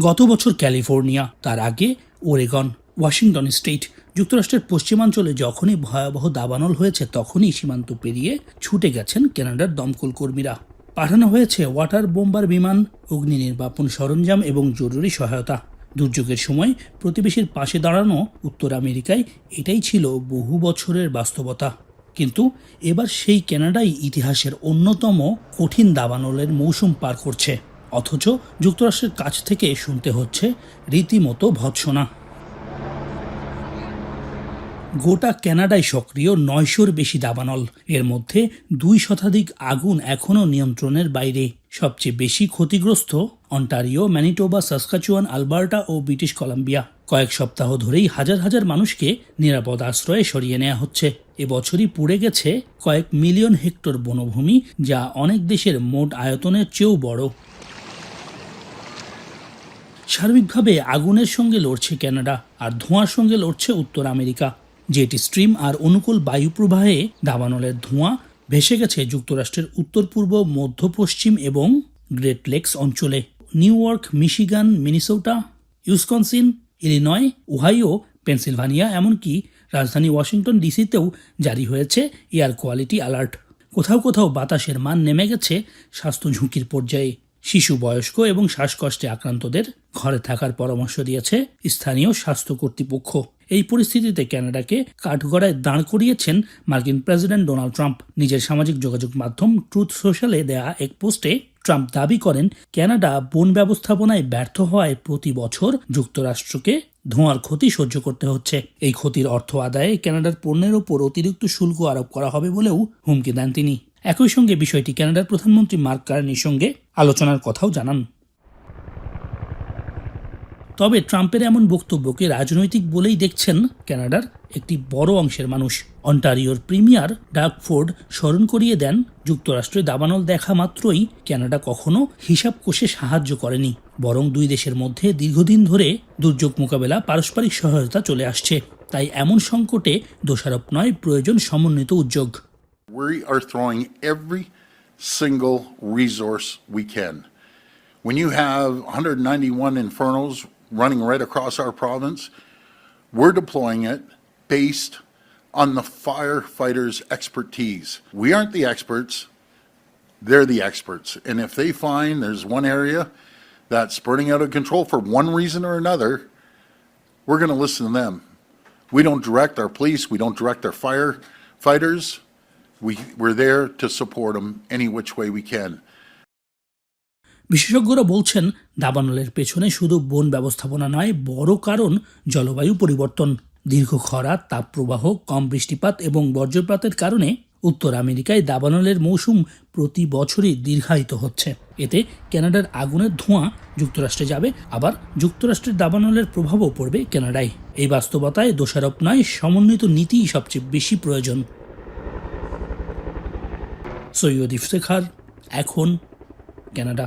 গত বছর ক্যালিফোর্নিয়া, তার আগে ওরেগন, ওয়াশিংটন স্টেট। যুক্তরাষ্ট্রের পশ্চিমাঞ্চলে যখনই ভয়াবহ দাবানল হয়েছে তখনই সীমান্ত পেরিয়ে ছুটে গেছেন কানাডার দমকল কর্মীরা। পাঠানো হয়েছে ওয়াটার বোম্বার বিমান, অগ্নি নির্বাপন সরঞ্জাম এবং জরুরি সহায়তা। দুর্যোগের সময় প্রতিবেশীর পাশে দাঁড়ানো উত্তর আমেরিকায় এটাই ছিল বহু বছরের বাস্তবতা। কিন্তু এবার সেই কানাডাই ইতিহাসের অন্যতম কঠিন দাবানলের মৌসুম পার করছে, অথচ যুক্তরাষ্ট্রের কাছ থেকে শুনতে হচ্ছে রীতিমতো ভৎসনা। গোটা কানাডায় সক্রিয় ৯০০-র বেশি দাবানল, এর মধ্যে ২ শতাধিক আগুন এখনও নিয়ন্ত্রণের বাইরে। সবচেয়ে বেশি ক্ষতিগ্রস্ত অন্টারিও, ম্যানিটোবা, সাসকাচুয়ান, আলবার্টা ও ব্রিটিশ কলাম্বিয়া। কয়েক সপ্তাহ ধরেই হাজার হাজার মানুষকে নিরাপদ আশ্রয়ে সরিয়ে নেওয়া হচ্ছে। এবছরই পুড়ে গেছে কয়েক মিলিয়ন হেক্টর বনভূমি, যা অনেক দেশের মোট আয়তনের চেয়েও বড়। সার্বিকভাবে আগুনের সঙ্গে লড়ছে কানাডা, আর ধোঁয়ার সঙ্গে লড়ছে উত্তর আমেরিকা। জেট স্ট্রিম আর অনুকূল বায়ু প্রবাহে দাবানলের ধোঁয়া ভেসে গেছে যুক্তরাষ্ট্রের উত্তর পূর্ব, মধ্য পশ্চিম এবং গ্রেট লেকস অঞ্চলে। New York, Michigan, Minnesota, Wisconsin, Illinois, Ohio, Pennsylvania, এমনকি রাজধানী ওয়াশিংটন ডিসিতেও জারি হয়েছে এয়ার কোয়ালিটি অ্যালার্ট। কোথাও কোথাও বাতাসের মান নেমে গেছে স্বাস্থ্য ঝুঁকির পর্যায়ে। শিশু, বয়স্ক এবং শ্বাসকষ্টে আক্রান্তদের ঘরে থাকার পরামর্শ দিয়েছে স্থানীয় স্বাস্থ্য কর্তৃপক্ষ। এই পরিস্থিতিতে কানাডাকে কাঠগড়ায় দাঁড় করিয়েছেন মার্কিন প্রেসিডেন্ট ডোনাল্ড ট্রাম্প। নিজের সামাজিক যোগাযোগ মাধ্যম ট্রুথ সোশ্যালে দেয়া এক পোস্টে ট্রাম্প দাবি করেন, কানাডা বন ব্যবস্থাপনায় ব্যর্থ হওয়ায় প্রতি বছর যুক্তরাষ্ট্রকে ধোঁয়ার ক্ষতি সহ্য করতে হচ্ছে। এই ক্ষতির অর্থ আদায়ে কানাডার পণ্যের ওপর অতিরিক্ত শুল্ক আরোপ করা হবে বলেও হুমকি দেন তিনি। একই সঙ্গে বিষয়টি কানাডার প্রধানমন্ত্রী মার্ক কার্নির সঙ্গে আলোচনার কথাও জানান। তবে ট্রাম্পের এমন বক্তব্যকে রাজনৈতিক বলেই দেখছেন কানাডার একটি বড় অংশের মানুষ। অন্টারিওর প্রিমিয়ার ডাগ ফোর্ড স্মরণ করিয়ে দেন, যুক্তরাষ্ট্রে দাবানল দেখা মাত্রই কানাডা কখনো হিসাব কষে সাহায্য করেনি, বরং দুই দেশের মধ্যে দীর্ঘদিন ধরে দুর্যোগ মোকাবেলা পারস্পরিক সহায়তা চলে আসছে। তাই এমন সংকটে দোষারোপ নয়, প্রয়োজন সমন্বিত উদ্যোগ। We are throwing every single resource we can. When you have 191 infernos running right across our province, we're deploying it based on the firefighters' expertise. We aren't the experts, they're the experts. And if they find there's one area that's burning out of control for one reason or another, we're going to listen to them. We don't direct our police, we don't direct our firefighters. We're there to support them any which way we can. বিশেষজ্ঞরা বলছেন, দাবানলের পেছনে শুধু বন ব্যবস্থাপনা নয়, বড় কারণ জলবায়ু পরিবর্তন। দীর্ঘ খরা, তাপপ্রবাহ, কম বৃষ্টিপাত এবং বজ্রপাতের কারণে উত্তর আমেরিকায় দাবানলের মৌসুম প্রতি বছরই দীর্ঘায়িত হচ্ছে। এতে কানাডার আগুনের ধোঁয়া যুক্তরাষ্ট্রে যাবে, আবার যুক্তরাষ্ট্রের দাবানলের প্রভাবও পড়বে কানাডায়। এই বাস্তবতায় দোষারোপ নয়, সমন্বিত নীতিই সবচেয়ে বেশি প্রয়োজন। সৈয়দ ইফতেখার, এখন, কানাডা।